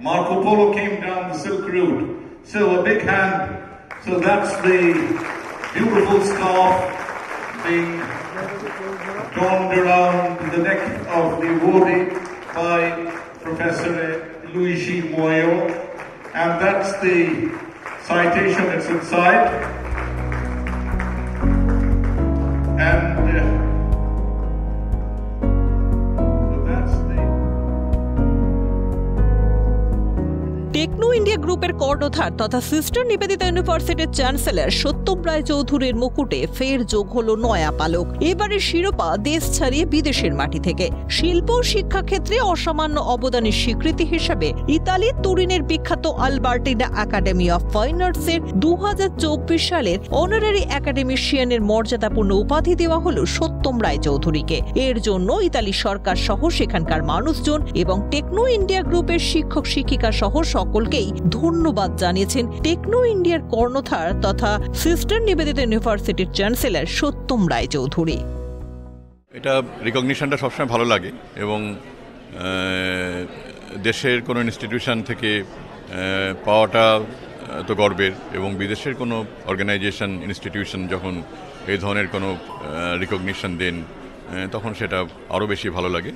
Marco Polo came down the Silk Route. So a big hand. So that's the beautiful scarf being donned around the neck of the awardee by Professor Luigi Moyo. And that's the citation that's inside. And Techno India গ্রুপের কর্ণধার তথা sister Nivedita ইউনিভার্সিটির chancellor সত্যম রায় চৌধুরীর মুকুটে ফের যোগ হলো নয়া পালক। এবারের শিরোপা দেশ ছাড়িয়ে বিদেশের মাটি থেকে। শিল্প ও শিক্ষা ক্ষেত্রে অসামান্য অবদানের স্বীকৃতি হিসেবে ইতালির তুরিনের বিখ্যাত আলবার্টিনা একাডেমি অফ ফাইন আর্টসের 2024 সালের অনারারি একাডেমিশিয়ানের মর্যাদাপূর্ণ উপাধি দেওয়া হলো সত্যম রায় চৌধুরীকে। এর জন্য ইতালি সরকার সহ সেখানকার মানুষজন এবং টেকনো ইন্ডিয়া গ্রুপের শিক্ষক শিক্ষিকা সহ সকলকেই ধন্যবাদ জানিয়েছেন টেকনো ইন্ডিয়ার কর্ণধার তথা সিস্টার নিবেদিতা ইউনিভার্সিটির চ্যান্সেলর সত্যম রায় চৌধুরী। এটা রিকগনিশনটা সবসময় ভালো লাগে এবং দেশের কোনো ইনস্টিটিউশন থেকে পাওয়াটা তো গর্বের, এবং বিদেশের কোনো অর্গানাইজেশন ইনস্টিটিউশন যখন এই ধরনের কোনো রিকগনিশন দেন তখন সেটা আরও বেশি ভালো লাগে।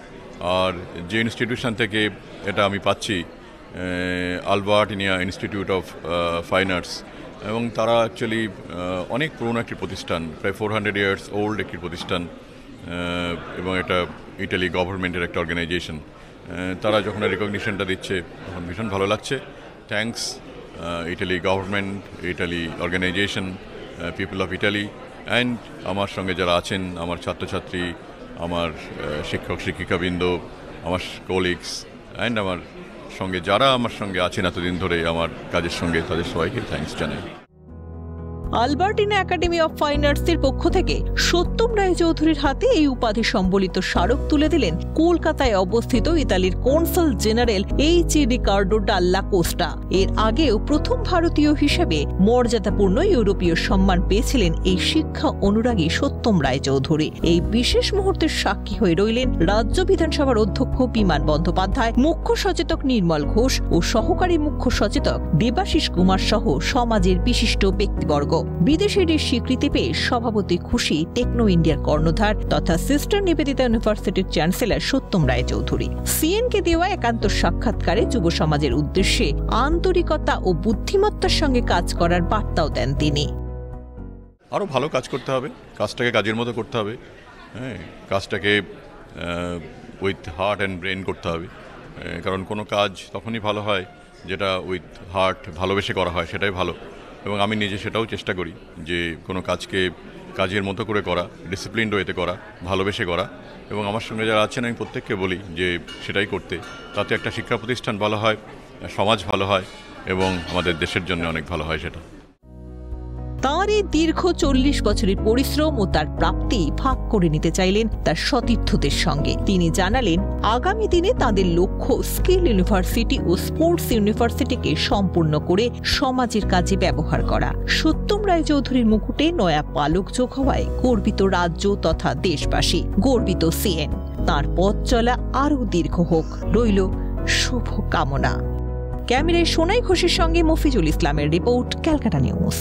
আর যে ইনস্টিটিউশন থেকে এটা আমি পাচ্ছি, আলবার্টিনা ইনস্টিটিউট অফ ফাইন আর্টস, এবং তারা অ্যাকচুয়ালি অনেক পুরনো একটি প্রতিষ্ঠান, প্রায় 400 ইয়ার্স ওল্ড একটি প্রতিষ্ঠান, এবং এটা ইটালি গভর্নমেন্টের একটা অর্গানাইজেশন। তারা যখন রিকগনিশনটা দিচ্ছে তখন ভীষণ ভালো লাগছে। Thanks Italy government, Italy organisation, people of Italy, and আমার সঙ্গে যারা আছেন, আমার ছাত্রছাত্রী, আমার শিক্ষক শিক্ষিকাবৃন্দ, আমার কলিগস, অ্যান্ড আমার সঙ্গে যারা আমার সঙ্গে আছেন এতদিন ধরে আমার কাজের সঙ্গে, তাদের সবাইকে থ্যাঙ্কস জানাই। আলবার্টিনা একাডেমি অফ ফাইন আর্টসের পক্ষ থেকে সত্যম রায় চৌধুরীর হাতে এই উপাধি সম্বলিত স্মারক তুলে দিলেন কলকাতায় অবস্থিত ইতালির consul general HE. Ricardo ডাল্লা Costa. এর আগেও প্রথম ভারতীয় হিসেবে মর্যাদাপূর্ণ ইউরোপীয় সম্মান পেয়েছিলেন এই শিক্ষা অনুরাগী সত্যম রায় চৌধুরী। এই বিশেষ মুহূর্তের সাক্ষী হয়ে রইলেন রাজ্য বিধানসভার অধ্যক্ষ বিমান বন্দ্যোপাধ্যায়, মুখ্য সচেতক নির্মল ঘোষ ও সহকারী মুখ্য সচেতক দেবাশিস কুমার সহ সমাজের বিশিষ্ট ব্যক্তিবর্গ। বিদেশের এই স্বীকৃতি পেয়ে স্বভাবতই খুশি টেকনো ইন্ডিয়ার কর্ণধার তথা সিস্টার নিবেদিতা ইউনিভার্সিটির চ্যান্সেলর সত্যম রায় চৌধুরী। সিএনকে দেওয়া একান্ত সাক্ষাৎকারে যুব সমাজের উদ্দেশ্যে আন্তরিকতা ও বুদ্ধিমত্তার সঙ্গে কাজ করার বার্তাও দেন তিনি। আরও ভালো কাজ করতে হবে, কাজটাকে কাজের মতো করতে হবে, হ্যাঁ, কাজটাকে উইথ হার্ট অ্যান্ড ব্রেন করতে হবে, কারণ কোনো কাজ তখনই ভালো হয় যেটা উইথ হার্ট ভালোবেসে করা হয়, সেটাই ভালো। এবং আমি নিজে সেটাও চেষ্টা করি যে কোনো কাজকে কাজের মতো করে করা, ডিসিপ্লিনড ওয়েতে করা, ভালোবেসে করা, এবং আমার সঙ্গে যারা আছেন আমি প্রত্যেককে বলি যে সেটাই করতে। তাতে একটা শিক্ষা প্রতিষ্ঠান ভালো হয়, সমাজ ভালো হয়, এবং আমাদের দেশের জন্য অনেক ভালো হয় সেটা। তাঁর এই দীর্ঘ 40 বছরের পরিশ্রম ও তার প্রাপ্তি ভাগ করে নিতে চাইলেন তার সতীর্থদের সঙ্গে। তিনি জানালেন আগামী দিনে তাদের লক্ষ্য স্কিল ইউনিভার্সিটি ও স্পোর্টস ইউনিভার্সিটিকে সম্পূর্ণ করে সমাজের কাজে ব্যবহার করা। সত্যম রায় চৌধুরীর মুকুটে নয়া পালক যোগ হওয়ায় গর্বিত রাজ্য তথা দেশবাসী, গর্বিত সিএন। তাঁর পথ চলা আরও দীর্ঘ হোক, রইল শুভ কামনা। ক্যামেরায় সোনাই ঘোষের সঙ্গে মফিজুল ইসলামের রিপোর্ট, ক্যালকাটা নিউজ।